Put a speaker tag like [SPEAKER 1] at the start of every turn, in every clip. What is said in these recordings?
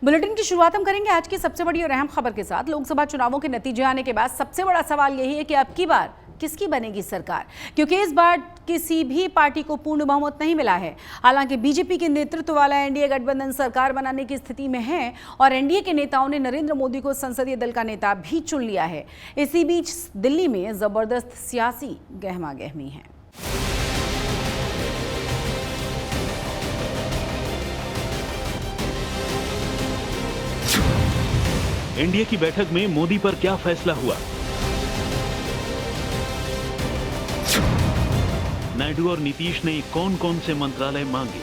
[SPEAKER 1] Bulletin की शुरुआत हम करेंगे आज की सबसे बड़ी और अहम खबर के साथ। लोकसभा चुनावों के नतीजे आने के बाद सबसे बड़ा सवाल यही है कि अब की बार किसकी बनेगी सरकार, क्योंकि इस बार किसी भी पार्टी को पूर्ण बहुमत नहीं मिला है। हालांकि बीजेपी के नेतृत्व वाला एनडीए गठबंधन सरकार बनाने की स्थिति में है और एनडीए के नेताओं ने नरेंद्र मोदी को संसदीय दल का नेता भी चुन लिया है। इसी बीच दिल्ली में जबरदस्त सियासी गहमागहमी है।
[SPEAKER 2] एनडीए की बैठक में मोदी पर क्या फैसला हुआ? नायडू और नीतीश ने कौन कौन से मंत्रालय मांगे?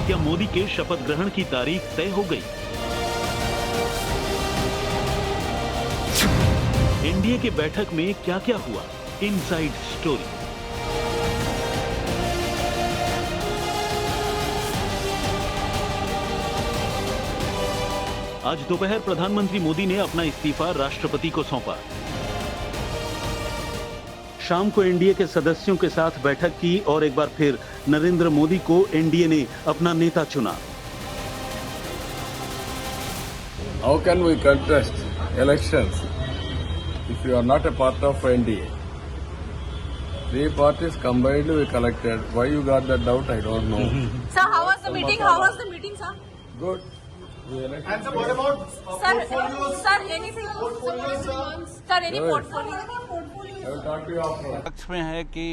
[SPEAKER 2] क्या मोदी के शपथ ग्रहण की तारीख तय हो गई? एनडीए की बैठक में क्या क्या हुआ? Inside story. आज दोपहर प्रधानमंत्री मोदी ने अपना इस्तीफा राष्ट्रपति को सौंपा। शाम को एनडीए के सदस्यों के साथ बैठक की और एक बार फिर नरेंद्र मोदी को एनडीए ने अपना नेता चुना।
[SPEAKER 3] How can we contest elections if you are not a part of NDA? Three parties combined we collected. Why you got that doubt? I don't know.
[SPEAKER 4] Sir, how was the meeting? How was the meeting, sir?
[SPEAKER 3] Good.
[SPEAKER 4] And sir, what about portfolios? Sir, anything? Sir, any portfolio?
[SPEAKER 3] I will talk to you after.
[SPEAKER 5] पक्ष में है कि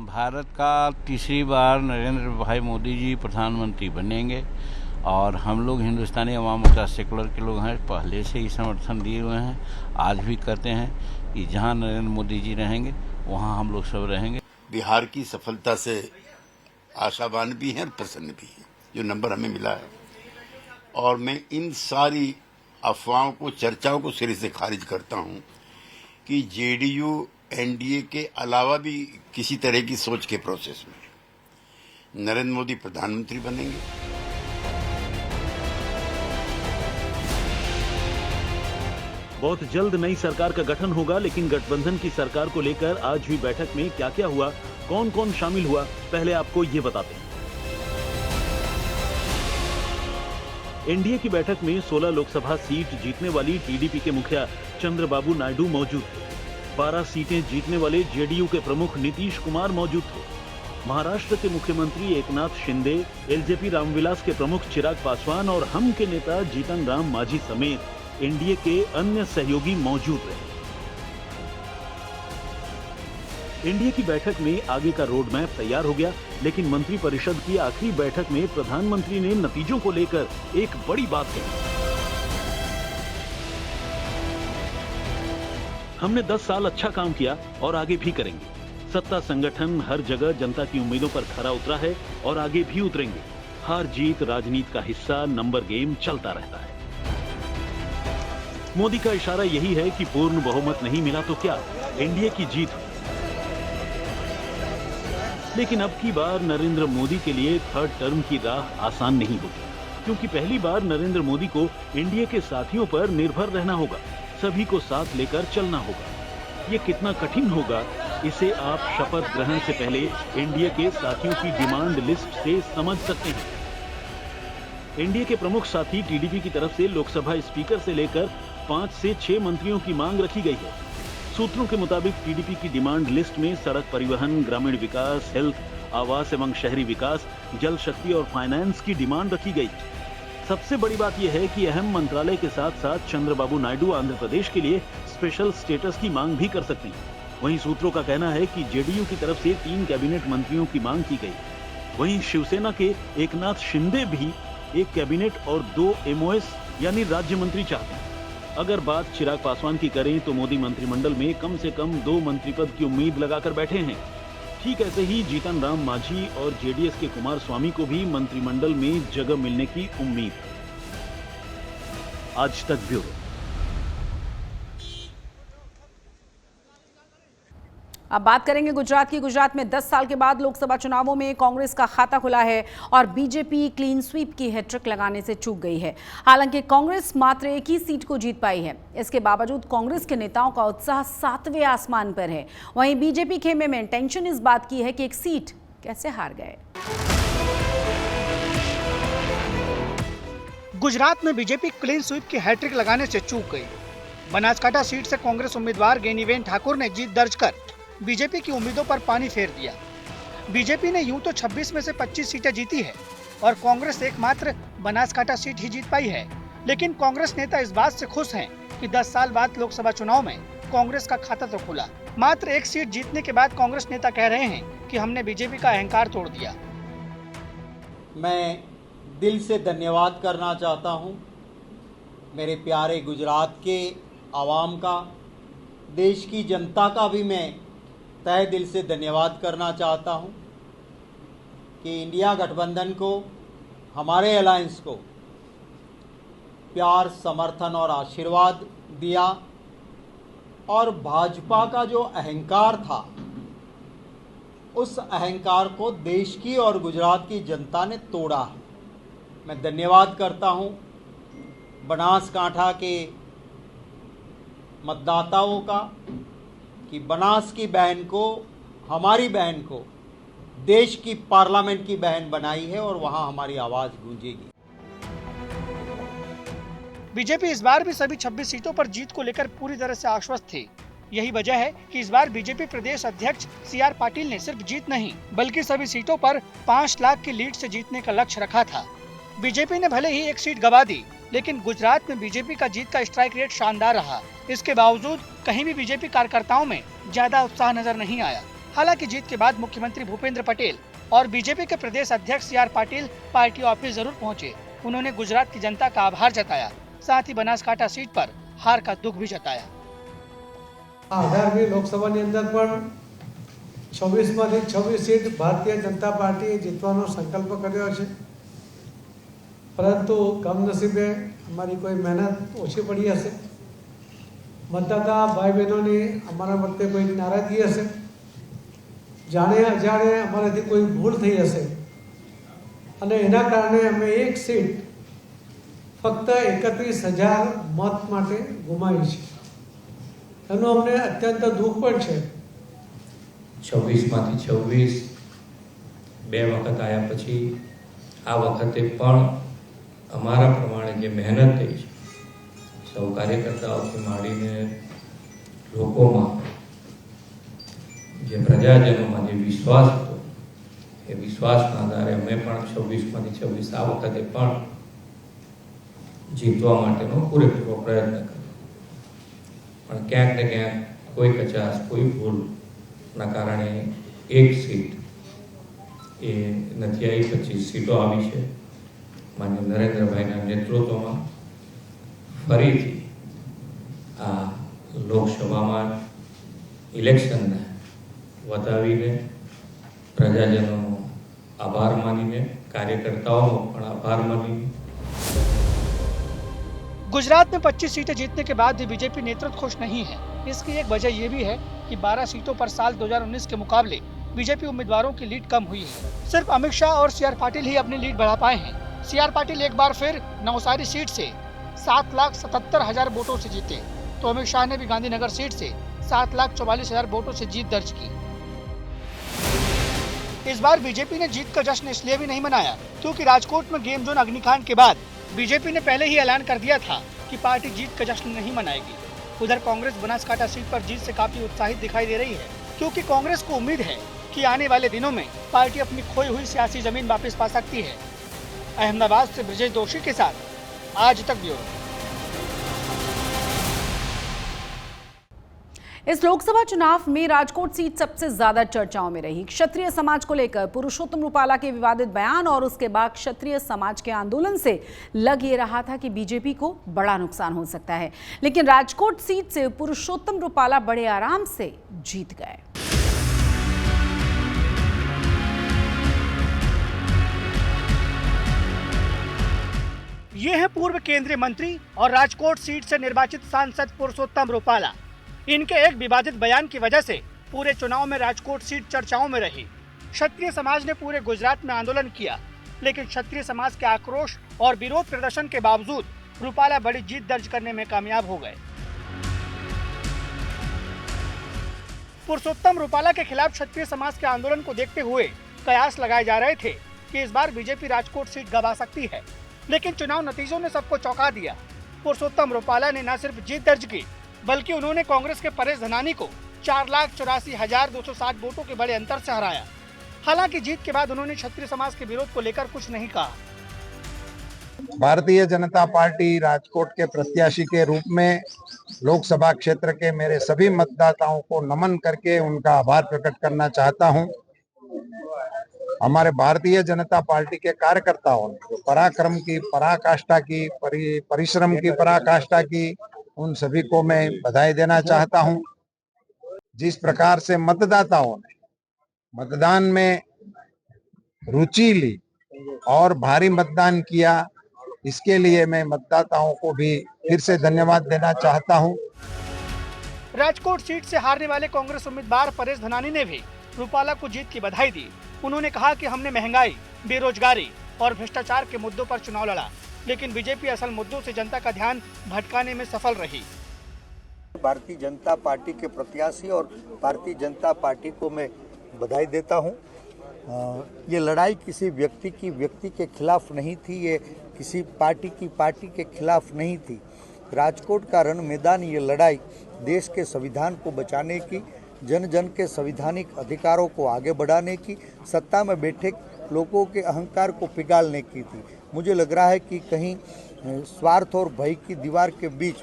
[SPEAKER 5] भारत का तीसरी बार नरेंद्र भाई मोदी जी प्रधानमंत्री बनेंगे और हम लोग हिंदुस्तानी अवाम मोर्चा सेकुलर के लोग हैं, पहले से ही समर्थन दिए हुए हैं, आज भी कहते हैं कि जहां नरेंद्र मोदी जी रहेंगे वहां हम लोग सब रहेंगे।
[SPEAKER 6] बिहार की सफलता से आशावान भी हैं और प्रसन्न भी हैं, जो नंबर हमें मिला है। और मैं इन सारी अफवाहों को, चर्चाओं को सिरे से खारिज करता हूं कि जेडीयू एनडीए के अलावा भी किसी तरह की सोच के प्रोसेस में नरेंद्र मोदी प्रधानमंत्री बनेंगे।
[SPEAKER 2] बहुत जल्द नई सरकार का गठन होगा, लेकिन गठबंधन की सरकार को लेकर आज हुई बैठक में क्या क्या हुआ, कौन कौन शामिल हुआ, पहले आपको ये बताते हैं। एनडीए की बैठक में 16 लोकसभा सीट जीतने वाली टीडीपी के मुखिया चंद्रबाबू नायडू मौजूद थे। 12 सीटें जीतने वाले जेडीयू के प्रमुख नीतीश कुमार मौजूद थे। महाराष्ट्र के मुख्यमंत्री एकनाथ शिंदे, एलजेपी रामविलास के प्रमुख चिराग पासवान और हम के नेता जीतन राम मांझी समेत एनडीए के अन्य सहयोगी मौजूद रहे। एनडीए की बैठक में आगे का रोड मैप तैयार हो गया, लेकिन मंत्रिपरिषद की आखिरी बैठक में प्रधानमंत्री ने नतीजों को लेकर एक बड़ी बात कही। हमने 10 साल अच्छा काम किया और आगे भी करेंगे। सत्ता संगठन हर जगह जनता की उम्मीदों पर खरा उतरा है और आगे भी उतरेंगे। हार जीत राजनीति का हिस्सा, नंबर गेम चलता रहता है। मोदी का इशारा यही है कि पूर्ण बहुमत नहीं मिला तो क्या, एनडीए की जीत हुई। लेकिन अब की बार नरेंद्र मोदी के लिए थर्ड टर्म की राह आसान नहीं होगी, क्योंकि पहली बार नरेंद्र मोदी को एनडीए के साथियों पर निर्भर रहना होगा, सभी को साथ लेकर चलना होगा। ये कितना कठिन होगा, इसे आप शपथ ग्रहण से पहले एनडीए के साथियों की डिमांड लिस्ट से समझ सकते हैं। एनडीए के प्रमुख साथी टीडीपी की तरफ से लोकसभा स्पीकर से लेकर 5 से 6 मंत्रियों की मांग रखी गई है। सूत्रों के मुताबिक टीडीपी की डिमांड लिस्ट में सड़क परिवहन, ग्रामीण विकास, हेल्थ, आवास एवं शहरी विकास, जल शक्ति और फाइनेंस की डिमांड रखी गई। सबसे बड़ी बात यह है कि अहम मंत्रालय के साथ साथ चंद्रबाबू नायडू आंध्र प्रदेश के लिए स्पेशल स्टेटस की मांग भी कर सकते हैं। वहीं सूत्रों का कहना है कि जेडीयू की तरफ से 3 कैबिनेट मंत्रियों की मांग की गई। वहीं शिवसेना के एकनाथ शिंदे भी 1 कैबिनेट और 2 एमओएस यानी राज्य मंत्री चाहते हैं। अगर बात चिराग पासवान की करें तो मोदी मंत्रिमंडल में कम से कम 2 मंत्री पद की उम्मीद लगाकर बैठे हैं। ठीक ऐसे ही जीतन राम मांझी और जेडीएस के कुमार स्वामी को भी मंत्रिमंडल में जगह मिलने की उम्मीद है। आज तक ब्यूरो।
[SPEAKER 1] अब बात करेंगे गुजरात की। गुजरात में 10 साल के बाद लोकसभा चुनावों में कांग्रेस का खाता खुला है और बीजेपी क्लीन स्वीप की हैट्रिक लगाने से चूक गई है। हालांकि कांग्रेस मात्र एक ही सीट को जीत पाई है। इसके बावजूद कांग्रेस के नेताओं का उत्साह 7वें आसमान पर है। वहीं बीजेपी खेमे में टेंशन इस बात की है कि एक सीट कैसे हार गए।
[SPEAKER 7] गुजरात में बीजेपी क्लीन स्वीप की हैट्रिक लगाने से चूक गई। बनासकांठा सीट से कांग्रेस उम्मीदवार गेनीबेन ठाकुर ने जीत दर्ज कर बीजेपी की उम्मीदों पर पानी फेर दिया। बीजेपी ने यूं तो 26 में से 25 सीटें जीती है और कांग्रेस एकमात्र बनासकांठा सीट ही जीत पाई है, लेकिन कांग्रेस नेता इस बात से खुश हैं कि 10 साल बाद लोकसभा चुनाव में कांग्रेस का खाता तो खुला। मात्र एक सीट जीतने के बाद कांग्रेस नेता कह रहे हैं कि हमने बीजेपी का अहंकार तोड़ दिया।
[SPEAKER 8] मैं दिल से धन्यवाद करना चाहता हूं मेरे प्यारे गुजरात के आवाम का, देश की जनता का भी मैं तहे दिल से धन्यवाद करना चाहता हूं कि इंडिया गठबंधन को, हमारे अलायंस को प्यार, समर्थन और आशीर्वाद दिया और भाजपा का जो अहंकार था उस अहंकार को देश की और गुजरात की जनता ने तोड़ा है। मैं धन्यवाद करता हूं बनासकांठा के मतदाताओं का कि बनास की बहन को, हमारी बहन को देश की पार्लियामेंट की बहन बनाई है और वहां हमारी आवाज गूंजेगी।
[SPEAKER 7] बीजेपी इस बार भी सभी 26 सीटों पर जीत को लेकर पूरी तरह से आश्वस्त थी। यही वजह है कि इस बार बीजेपी प्रदेश अध्यक्ष CR पाटिल ने सिर्फ जीत नहीं बल्कि सभी सीटों पर 5 लाख की लीड से जीतने का लक्ष्य रखा था। बीजेपी ने भले ही एक सीट गंवा दी, लेकिन गुजरात में बीजेपी का जीत का स्ट्राइक रेट शानदार रहा। इसके बावजूद कहीं भी बीजेपी कार्यकर्ताओं में ज्यादा उत्साह नजर नहीं आया। हालांकि जीत के बाद मुख्यमंत्री भूपेंद्र पटेल और बीजेपी के प्रदेश अध्यक्ष CR पाटिल पार्टी ऑफिस जरूर पहुंचे। उन्होंने गुजरात की जनता का आभार जताया, साथ ही बनासकांठा सीट पर हार का दुख भी जताया।
[SPEAKER 9] 18મી લોકસભાની અંદર પણ 26માંથી 26 સીટ ભારતીય જનતા પાર્ટીએ જીતવાનો સંકલ્પ કર્યો છે, પરંતુ કમનસીબે અમારી કોઈ મહેનત ઓછી પડી હશે, મતદાતા ભાઈ બહેનોની અમારા પ્રત્યે કોઈ નારાજગી હશે, જાણે અજાણે અમારાથી કોઈ ભૂલ થઈ હશે અને એના કારણે અમે એક સીટ ફક્ત 31,000 મત માટે ગુમાવી છે। એનું અમને અત્યંત દુઃખ પણ છે।
[SPEAKER 10] 26માંથી 26 બે વખત આવ્યા પછી આ વખતે પણ અમારા પ્રમાણે જે મહેનત થઈ છે, સૌ કાર્યકર્તાઓથી માંડીને લોકોમાં, જે પ્રજાજનોમાં જે વિશ્વાસ હતો એ વિશ્વાસના આધારે અમે પણ 26માંથી 26 આ વખતે પણ જીતવા માટેનો પૂરેપૂરો પ્રયત્ન કર્યો, પણ ક્યાંક ને ક્યાંક કોઈ કચાશ, કોઈ ભૂલના કારણે એક સીટ એ નથી આવી, 25 સીટો આવી છે। માન્ય નરેન્દ્રભાઈના નેતૃત્વમાં ફરીથી આ લોકસભામાં ઇલેક્શનને વધાવીને પ્રજાજનોનો આભાર માનીને, કાર્યકર્તાઓનો પણ આભાર માનીને
[SPEAKER 7] गुजरात में 25 सीटें जीतने के बाद भी बीजेपी नेतृत्व खुश नहीं है। इसकी एक वजह ये भी है कि 12 सीटों पर साल 2019 के मुकाबले बीजेपी उम्मीदवारों की लीड कम हुई है। सिर्फ अमित शाह और CR पाटिल ही अपनी लीड बढ़ा पाए हैं। CR पाटिल एक बार फिर नवसारी सीट से 7,77,000 वोटों से जीते, तो अमित शाह ने भी गांधीनगर सीट से 7,44,000 वोटों से जीत दर्ज की। इस बार बीजेपी ने जीत का जश्न इसलिए भी नहीं मनाया क्योंकि राजकोट में गेम जोन अग्निकांड के बाद बीजेपी ने पहले ही ऐलान कर दिया था कि पार्टी जीत का जश्न नहीं मनाएगी। उधर कांग्रेस बनासकांठा सीट पर जीत से काफी उत्साहित दिखाई दे रही है, क्योंकि कांग्रेस को उम्मीद है कि आने वाले दिनों में पार्टी अपनी खोई हुई सियासी जमीन वापस पा सकती है। अहमदाबाद से ब्रजेश दोषी के साथ आज तक ब्यूरो।
[SPEAKER 1] इस लोकसभा चुनाव में राजकोट सीट सबसे ज्यादा चर्चाओं में रही। क्षत्रिय समाज को लेकर पुरुषोत्तम रूपाला के विवादित बयान और उसके बाद क्षत्रिय समाज के आंदोलन से लग ये रहा था कि बीजेपी को बड़ा नुकसान हो सकता है, लेकिन राजकोट सीट से पुरुषोत्तम रूपाला बड़े आराम से जीत गए।
[SPEAKER 7] ये है पूर्व केंद्रीय मंत्री और राजकोट सीट से निर्वाचित सांसद पुरुषोत्तम रूपाला। इनके एक विवादित बयान की वजह से पूरे चुनाव में राजकोट सीट चर्चाओं में रही। क्षत्रिय समाज ने पूरे गुजरात में आंदोलन किया, लेकिन क्षत्रिय समाज के आक्रोश और विरोध प्रदर्शन के बावजूद रूपाला बड़ी जीत दर्ज करने में कामयाब हो गए। पुरुषोत्तम रूपाला के खिलाफ क्षत्रिय समाज के आंदोलन को देखते हुए कयास लगाए जा रहे थे कि इस बार बीजेपी राजकोट सीट गंवा सकती है, लेकिन चुनाव नतीजों ने सबको चौंका दिया। पुरुषोत्तम रूपाला ने न सिर्फ जीत दर्ज की, बल्कि उन्होंने कांग्रेस के परेश धनानी को 4,84,260 वोटों के बड़े अंतर से हराया। हालांकि जीत के बाद उन्होंने क्षत्रिय समाज के विरोध को लेकर कुछ नहीं कहा।
[SPEAKER 11] भारतीय जनता पार्टी राजकोट के प्रत्याशी के रूप में लोकसभा क्षेत्र के मेरे सभी मतदाताओं को नमन करके उनका आभार प्रकट करना चाहता हूं। हमारे भारतीय जनता पार्टी के कार्यकर्ताओं ने जो पराक्रम की पराकाष्ठा की, परिश्रम की पराकाष्ठा की, उन सभी को मैं बधाई देना चाहता हूं। जिस प्रकार से मतदाताओं ने मतदान में रुचि ली और भारी मतदान किया, इसके लिए मैं मतदाताओं को भी फिर से धन्यवाद देना चाहता हूं।
[SPEAKER 7] राजकोट सीट से हारने वाले कांग्रेस उम्मीदवार परेश धनानी ने भी रूपाला को जीत की बधाई दी। उन्होंने कहा कि हमने महंगाई, बेरोजगारी और भ्रष्टाचार के मुद्दों पर चुनाव लड़ा, लेकिन बीजेपी असल मुद्दों से जनता का ध्यान भटकाने में सफल रही।
[SPEAKER 12] भारतीय जनता पार्टी के प्रत्याशी और भारतीय जनता पार्टी को मैं बधाई देता हूं। ये लड़ाई किसी व्यक्ति के खिलाफ नहीं थी, ये किसी पार्टी के खिलाफ नहीं थी। राजकोट का रण मैदान ये लड़ाई देश के संविधान को बचाने की, जन जन के संवैधानिक अधिकारों को आगे बढ़ाने की, सत्ता में बैठे लोगों के अहंकार को पिघालने की थी। मुझे लग रहा है कि कहीं स्वार्थ और भय की दीवार के बीच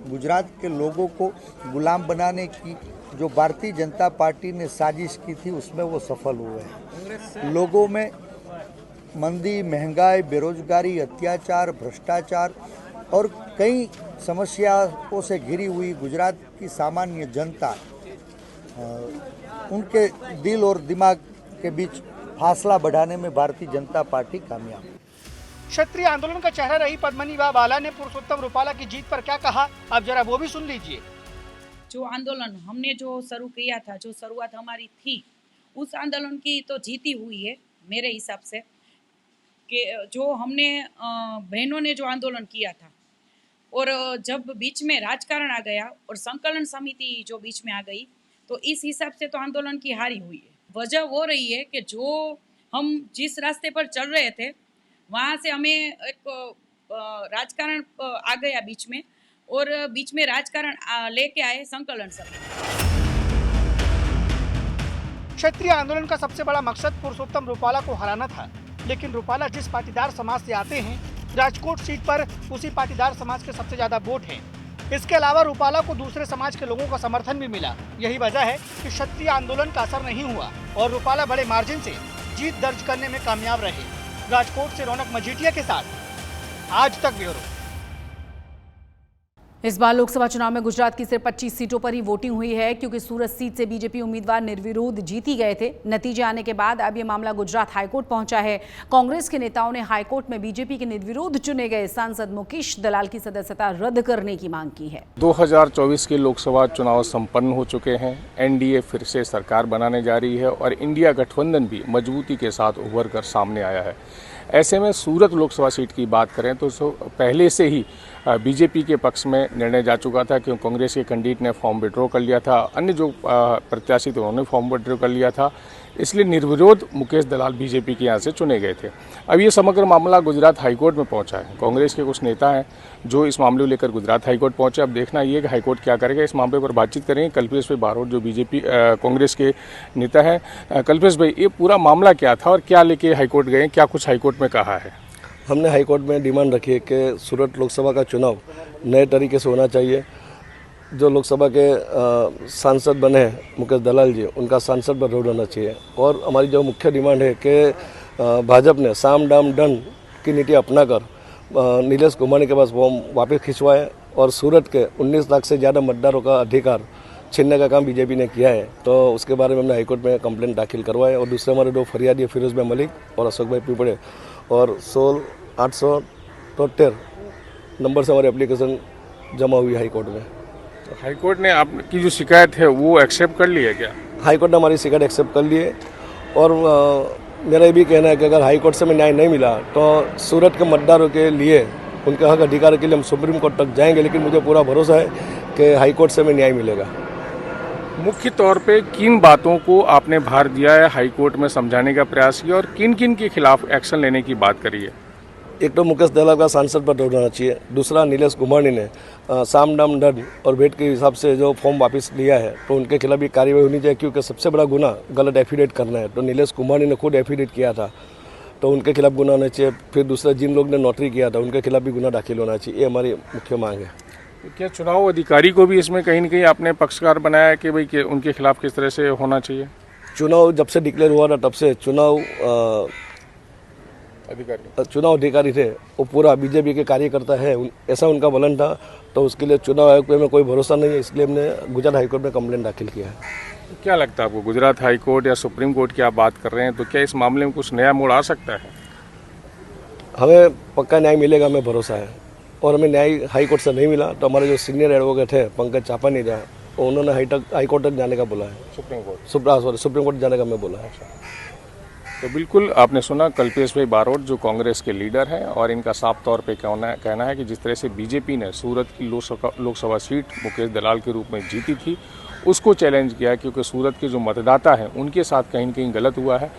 [SPEAKER 12] गुजरात के लोगों को गुलाम बनाने की जो भारतीय जनता पार्टी ने साजिश की थी, उसमें वो सफल हुए हैं। लोगों में मंदी, महंगाई, बेरोजगारी, अत्याचार, भ्रष्टाचार और कई समस्याओं से घिरी हुई गुजरात की सामान्य जनता, उनके दिल और दिमाग के बीच फासला बढ़ाने में भारतीय जनता पार्टी कामयाब है।
[SPEAKER 7] क्षत्रिय आंदोलन का चेहरा रही पद्मनी बाला ने पुरुषोत्तम रूपाला की जीत पर क्या कहा, अब जरा वो भी सुन लीजिए।
[SPEAKER 13] जो आंदोलन हमने जो शुरू किया था, जो शुरुआत हमारी थी, उस आंदोलन की तो जीती हुई है मेरे हिसाब से। कि जो हमने बहनों ने जो आंदोलन किया था और जब बीच में राजकारण आ गया और संकलन समिति जो बीच में आ गई, तो इस हिसाब से तो आंदोलन की हारी हुई है। वजह वो रही है कि जो हम जिस रास्ते पर चल रहे थे वहाँ से हमें एक राजकारण आ गया बीच में, और बीच में राजकारण लेके आए संकलन समिति।
[SPEAKER 7] क्षत्रिय आंदोलन का सबसे बड़ा मकसद पुरुषोत्तम रूपाला को हराना था, लेकिन रूपाला जिस पाटीदार समाज से आते हैं, राजकोट सीट पर उसी पाटीदार समाज के सबसे ज्यादा वोट हैं। इसके अलावा रूपाला को दूसरे समाज के लोगों का समर्थन भी मिला। यही वजह है कि क्षत्रिय आंदोलन का असर नहीं हुआ और रूपाला बड़े मार्जिन से जीत दर्ज करने में कामयाब रहे। राजकोट से रौनक मजीठिया के साथ आज तक ब्यूरो।
[SPEAKER 1] इस बार लोकसभा चुनाव में गुजरात की सिर्फ 25 सीटों पर ही वोटिंग हुई है, क्योंकि सूरत सीट से बीजेपी उम्मीदवार निर्विरोध जीत ही गए थे। नतीजे आने के बाद अब ये मामला गुजरात हाईकोर्ट पहुंचा है। कांग्रेस के नेताओं ने हाईकोर्ट में बीजेपी के निर्विरोध चुने गए सांसद मुकेश दलाल की सदस्यता रद्द करने की मांग की है।
[SPEAKER 14] 2024 के लोकसभा चुनाव संपन्न हो चुके हैं। एनडीए फिर से सरकार बनाने जा रही है और इंडिया गठबंधन भी मजबूती के साथ उभर कर सामने आया है। ऐसे में सूरत लोकसभा सीट की बात करें तो पहले से ही बीजेपी के पक्ष में निर्णय जा चुका था, क्योंकि कांग्रेस के कैंडिडेट ने फॉर्म विड्रॉ कर लिया था, अन्य जो प्रत्याशी थे उन्होंने फॉर्म विड्रॉ कर लिया था, इसलिए निर्विरोध मुकेश दलाल बीजेपी के यहाँ से चुने गए थे। अब ये समग्र मामला गुजरात हाईकोर्ट में पहुंचा है। कांग्रेस के कुछ नेता हैं जो इस मामले को लेकर गुजरात हाईकोर्ट पहुंचे। अब देखना ये कि हाईकोर्ट क्या करेगा। इस मामले पर बातचीत करेंगे कल्पेश भाई बारोट, जो बीजेपी कांग्रेस के नेता हैं। कल्पेश भाई, ये पूरा मामला क्या था और क्या लेके हाईकोर्ट गए, क्या कुछ हाईकोर्ट में कहा है?
[SPEAKER 15] हमने हाईकोर्ट में डिमांड रखी है कि सूरत लोकसभा का चुनाव नए तरीके से होना चाहिए। जो लोकसभा के सांसद बने मुकेश दलाल जी, उनका सांसद पर रोड होना चाहिए। और हमारी जो मुख्य डिमांड है कि भाजपा ने साम दाम दंड की नीति अपनाकर नीलेश कुमार के पास फॉर्म वापस खिंचवाए और सूरत के 19 लाख से ज़्यादा मतदारों का अधिकार छीनने का काम बीजेपी ने किया है। तो उसके बारे में हमने हाईकोर्ट में कंप्लेंट दाखिल करवाए। और दूसरे हमारे दो फरियादी फिरोज भाई मलिक और अशोक भाई पिपड़े, और 16,873 नंबर से हमारी एप्लीकेशन जमा हुई हाईकोर्ट में।
[SPEAKER 14] तो हाईकोर्ट ने आपकी जो शिकायत है वो एक्सेप्ट कर ली है क्या?
[SPEAKER 15] हाईकोर्ट ने हमारी शिकायत एक्सेप्ट कर ली है और मेरा ये भी कहना है कि अगर हाईकोर्ट से हमें न्याय नहीं मिला तो सूरत के मतदारों के लिए उनके हक अधिकार के लिए हम सुप्रीम कोर्ट तक जाएंगे, लेकिन मुझे पूरा भरोसा है कि हाईकोर्ट से हमें न्याय मिलेगा।
[SPEAKER 14] मुख्य तौर पे किन बातों को आपने भार दिया है, हाईकोर्ट में समझाने का प्रयास किया और किन किन के खिलाफ एक्शन लेने की बात करी है?
[SPEAKER 15] एक तो मुकेश दलाल का सांसद पर रोक होना चाहिए, दूसरा नीलेश कुमारी ने साम दाम दंड और वेट के हिसाब से जो फॉर्म वापस लिया है तो उनके खिलाफ भी कार्रवाई होनी चाहिए, क्योंकि सबसे बड़ा गुना गलत एफिडेविट करना है। तो नीलेश कुमारी ने खुद एफिडेविट किया था तो उनके खिलाफ गुना होना चाहिए। फिर दूसरा जिन लोग ने नोटरी किया था उनके खिलाफ भी गुना दाखिल होना चाहिए। ये हमारी मुख्य मांग है।
[SPEAKER 14] क्या चुनाव अधिकारी को भी इसमें कहीं न कहीं आपने पक्षकार बनाया है कि भाई उनके खिलाफ किस तरह से होना चाहिए?
[SPEAKER 15] चुनाव जब से डिक्लेयर हुआ था तब से चुनाव अधिकारी थे वो पूरा बीजेपी के कार्यकर्ता है, ऐसा उनका वर्णन था। तो उसके लिए चुनाव आयोग पे हमें कोई भरोसा नहीं है, इसलिए हमने गुजरात हाईकोर्ट में कंप्लेंट दाखिल किया है।
[SPEAKER 14] क्या लगता है आपको, गुजरात हाईकोर्ट या सुप्रीम कोर्ट की आप बात कर रहे हैं, तो क्या इस मामले में कुछ नया मोड़ आ सकता है?
[SPEAKER 15] हमें पक्का न्याय मिलेगा, हमें भरोसा है। और हमें न्याय हाईकोर्ट से नहीं मिला तो हमारे जो सीनियर एडवोकेट है पंकज चापानी था, उन्होंने हाईकोर्ट तक जाने का बोला है, सुप्रीम कोर्ट जाने का मैं बोला है।
[SPEAKER 14] तो बिल्कुल आपने सुना कल्पेश भाई बारोट जो कांग्रेस के लीडर हैं और इनका साफ तौर पे कहना है कि जिस तरह से बीजेपी ने सूरत की लोकसभा सीट मुकेश दलाल के रूप में जीती थी उसको चैलेंज किया, क्योंकि सूरत के जो मतदाता हैं उनके साथ कहीं न कहीं गलत हुआ है।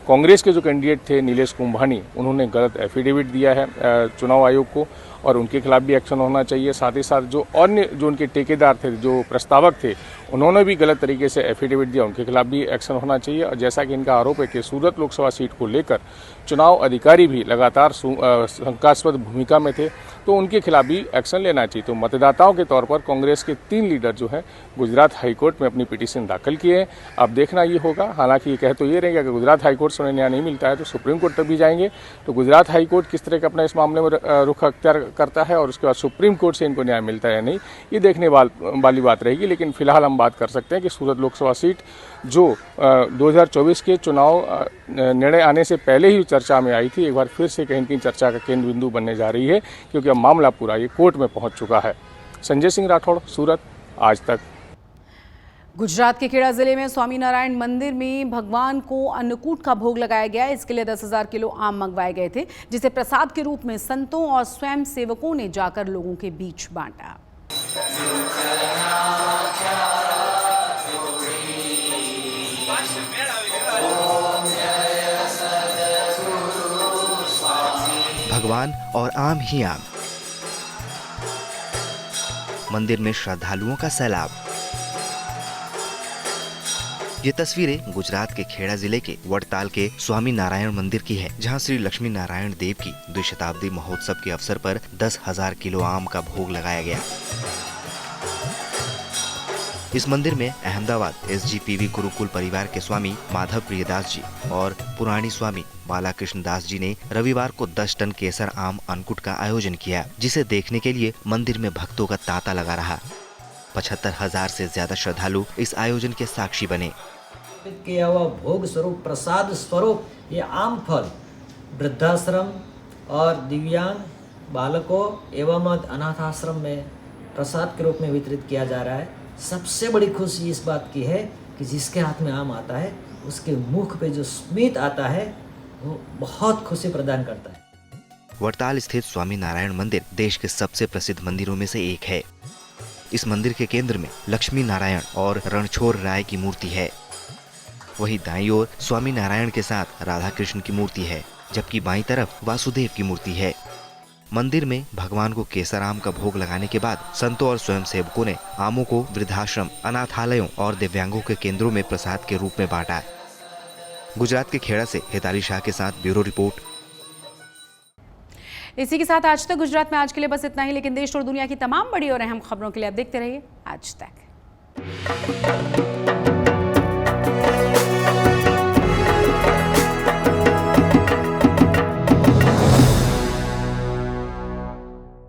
[SPEAKER 14] कांग्रेस के जो कैंडिडेट थे नीलेश कुंभानी, उन्होंने गलत एफिडेविट दिया है चुनाव आयोग को और उनके खिलाफ भी एक्शन होना चाहिए। साथ ही साथ जो अन्य जो उनके ठेकेदार थे, जो प्रस्तावक थे, उन्होंने भी गलत तरीके से एफिडेविट दिया, उनके खिलाफ भी एक्शन होना चाहिए। और जैसा कि इनका आरोप है कि सूरत लोकसभा सीट को लेकर चुनाव अधिकारी भी लगातार शंकास्पद भूमिका में थे, तो उनके खिलाफ भी एक्शन लेना चाहिए। तो मतदाताओं के तौर पर कांग्रेस के 3 लीडर जो हैं गुजरात हाईकोर्ट में अपनी पिटीशन दाखिल किए हैं। अब देखना ये होगा, हालांकि ये कह तो ये रहेगा कि गुजरात हाईकोर्ट से उन्हें न्याय नहीं मिलता है तो सुप्रीम कोर्ट तक भी जाएंगे। तो गुजरात हाईकोर्ट किस तरह का अपना इस मामले में रुख अख्तियार करता है और उसके बाद सुप्रीम कोर्ट से इनको न्याय मिलता है या नहीं, ये देखने वाली बात रहेगी। लेकिन फिलहाल हम बात कर सकते हैं कि सूरत लोकसभा सीट जो 2024 के चुनाव निर्णय आने से पहले ही चर्चा में आई थी, एक बार फिर से कहीं न कहीं चर्चा का केंद्र बिंदु बनने जा रही है, क्योंकि अब मामला पूरा ये कोर्ट में पहुंच चुका है। संजय सिंह राठौड़, सूरत, आज तक।
[SPEAKER 1] गुजरात के खेड़ा जिले में स्वामीनारायण मंदिर में भगवान को अन्नकूट का भोग लगाया गया। इसके लिए 10,000 किलो आम मंगवाए गए थे, जिसे प्रसाद के रूप में संतों और स्वयं सेवकों ने जाकर लोगों के बीच बांटा।
[SPEAKER 16] भगवान और आम ही आम, मंदिर में श्रद्धालुओं का सैलाब। ये तस्वीरें गुजरात के खेड़ा जिले के वडताल के स्वामी नारायण मंदिर की है, जहां श्री लक्ष्मी नारायण देव की द्विशताब्दी महोत्सव के अवसर पर 10,000 किलो आम का भोग लगाया गया। इस मंदिर में अहमदाबाद SGPV गुरुकुल परिवार के स्वामी माधव प्रियदास जी और पुराणी स्वामी बालाकृष्ण दास जी ने रविवार को 10 टन केसर आम अन्नकूट का आयोजन किया, जिसे देखने के लिए मंदिर में भक्तों का तांता लगा रहा। 75,000 से ज्यादा श्रद्धालु इस आयोजन के साक्षी बने।
[SPEAKER 17] किया हुआ भोग स्वरूप, प्रसाद स्वरूप ये आम फल वृद्धाश्रम और दिव्यांग बालकों एवं अनाथ आश्रम में प्रसाद के रूप में वितरित किया जा रहा है। सबसे बड़ी खुशी इस बात की है कि जिसके हाथ में आम आता है उसके मुख पे जो स्मित आता है वो बहुत खुशी प्रदान करता है।
[SPEAKER 16] वडताल स्थित स्वामी नारायण मंदिर देश के सबसे प्रसिद्ध मंदिरों में से एक है। इस मंदिर के केंद्र में लक्ष्मी नारायण और रणछोड़ राय की मूर्ति है। वहीं दाईं ओर स्वामी नारायण के साथ राधा कृष्ण की मूर्ति है, जबकि बाईं तरफ वासुदेव की मूर्ति है। मंदिर में भगवान को केसर आम का भोग लगाने के बाद संतों और स्वयं सेवकों ने आमों को वृद्धाश्रम, अनाथालयों और दिव्यांगों के केंद्रों में प्रसाद के रूप में बांटा। गुजरात के खेड़ा से हिताली शाह के साथ ब्यूरो रिपोर्ट।
[SPEAKER 1] इसी के साथ आज तक गुजरात में आज के लिए बस इतना ही, लेकिन देश और दुनिया की तमाम बड़ी और अहम खबरों के लिए आप देखते रहिए आज तक।